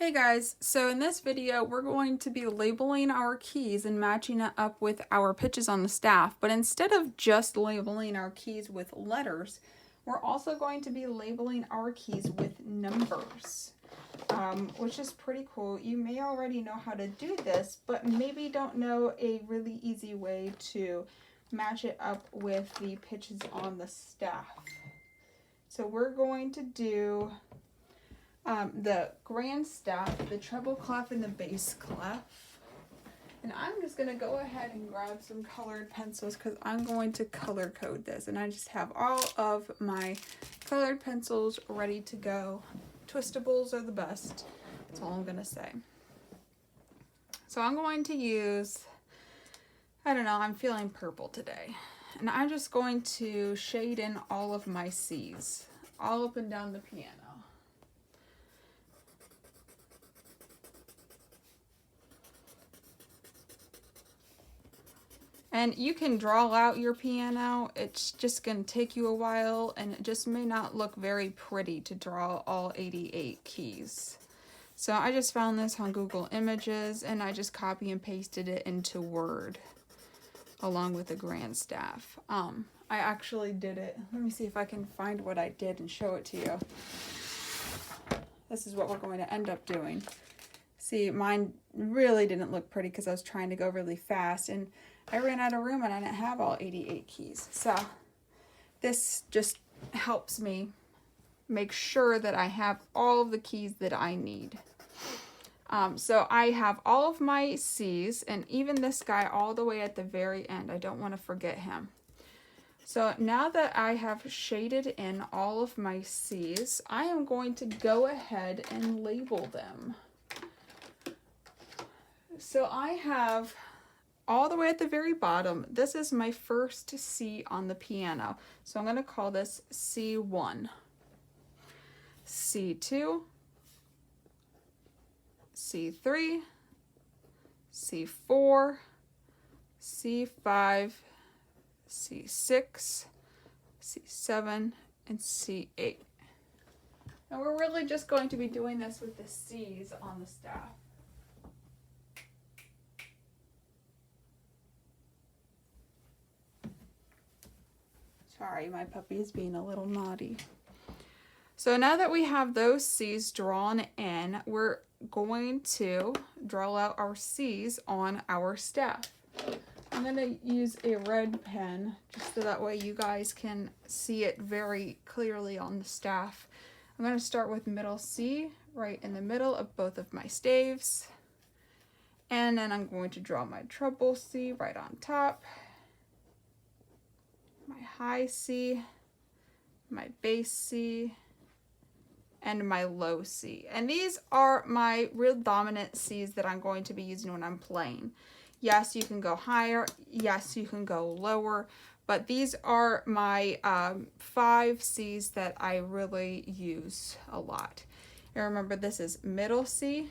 Hey guys, so in this video we're going to be labeling our keys and matching it up with our pitches on the staff, but instead of just labeling our keys with letters, we're also going to be labeling our keys with numbers, which is pretty cool. You may already know how to do this, but maybe don't know a really easy way to match it up with the pitches on the staff. So we're going to do the grand staff, the treble clef, and the bass clef. And I'm just going to go ahead and grab some colored pencils because I'm going to color code this. And I just have all of my colored pencils ready to go. Twistables are the best. That's all I'm going to say. So I'm going to use, I don't know, I'm feeling purple today. And I'm just going to shade in all of my C's, all up and down the piano. And you can draw out your piano. It's just going to take you a while, and it just may not look very pretty to draw all 88 keys. So I just found this on Google Images, and I just copy and pasted it into Word along with the grand staff. I actually did it. Let me see if I can find what I did and show it to you. This is what we're going to end up doing. See, mine really didn't look pretty because I was trying to go really fast, and I ran out of room and I didn't have all 88 keys. So this just helps me make sure that I have all of the keys that I need. So I have all of my C's, and even this guy all the way at the very end. I don't want to forget him. So now that I have shaded in all of my C's, I am going to go ahead and label them. So I have all the way at the very bottom, this is my first C on the piano. So I'm going to call this C1, C2, C3, C4, C5, C6, C7, and C8. And we're really just going to be doing this with the C's on the staff. Sorry, my puppy is being a little naughty. So now that we have those C's drawn in, we're going to draw out our C's on our staff. I'm going to use a red pen just so that way you guys can see it very clearly on the staff. I'm going to start with middle C right in the middle of both of my staves. And then I'm going to draw my treble C right on top, my high C, my bass C, and my low C. And these are my real dominant C's that I'm going to be using when I'm playing. Yes, you can go higher. Yes, you can go lower. But these are my 5 C's that I really use a lot. And remember, this is middle C,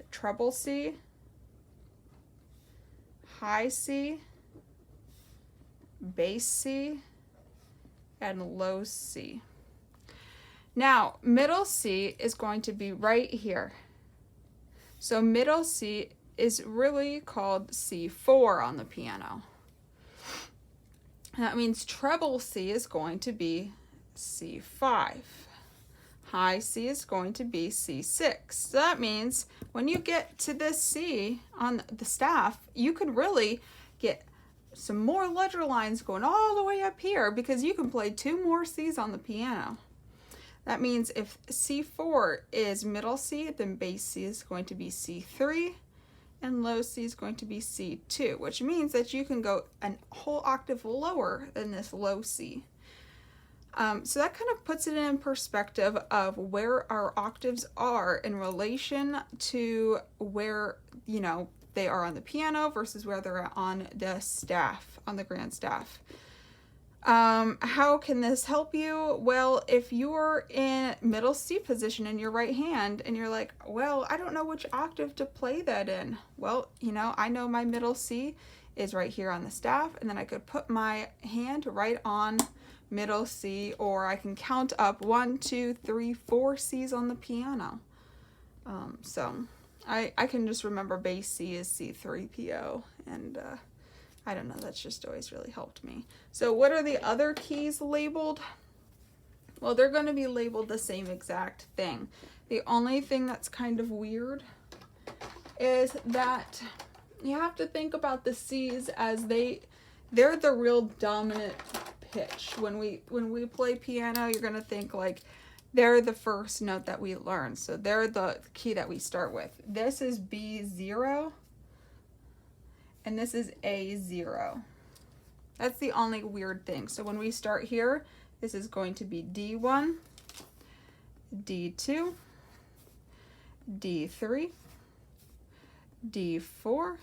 treble C, high C, bass C, and low C. Now, middle C is going to be right here. So middle C is really called C4 on the piano. That means treble C is going to be C5. High C is going to be C6. So that means when you get to this C on the staff, you could really get some more ledger lines going all the way up here because you can play 2 more C's on the piano. That means if C4 is middle C, then bass C is going to be C3 and low C is going to be C2, which means that you can go a whole octave lower than this low C. So that kind of puts it in perspective of where our octaves are in relation to where, you know, they are on the piano versus where they're on the staff, on the grand staff. How can this help you? Well, if you're in middle C position in your right hand and you're like, well, I don't know which octave to play that in. Well, you know, I know my middle C is right here on the staff, and then I could put my hand right on middle C, or I can count up 1, 2, 3, 4 C's on the piano. So I can just remember bass C is C3PO, and I don't know, that's just always really helped me. So what are the other keys labeled? Well, they're going to be labeled the same exact thing. The only thing that's kind of weird is that you have to think about the C's as they're the real dominant pitch. When we play piano, you're going to think like they're the first note that we learn. So they're the key that we start with. This is B0 and this is A0. That's the only weird thing. So when we start here, this is going to be D1, D2, D3, D4,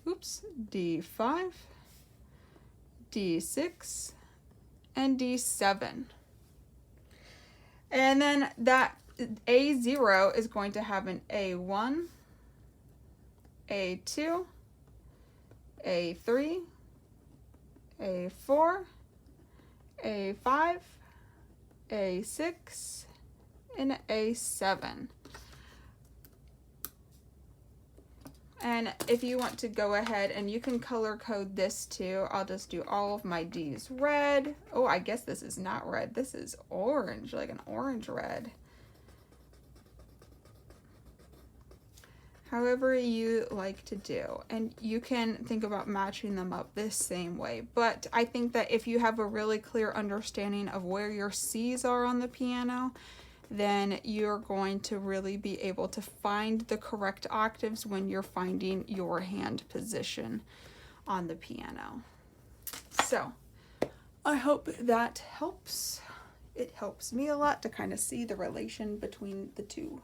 oops, D5, D6, and D7. And then that A0 is going to have an A1, A2, A3, A4, A5, A6, and A7. And if you want to go ahead and you can color code this too, I'll just do all of my D's red. Oh, I guess this is not red. This is orange, like an orange red. However you like to do. And you can think about matching them up this same way. But I think that if you have a really clear understanding of where your C's are on the piano, then you're going to really be able to find the correct octaves when you're finding your hand position on the piano. So I hope that helps. It helps me a lot to kind of see the relation between the two.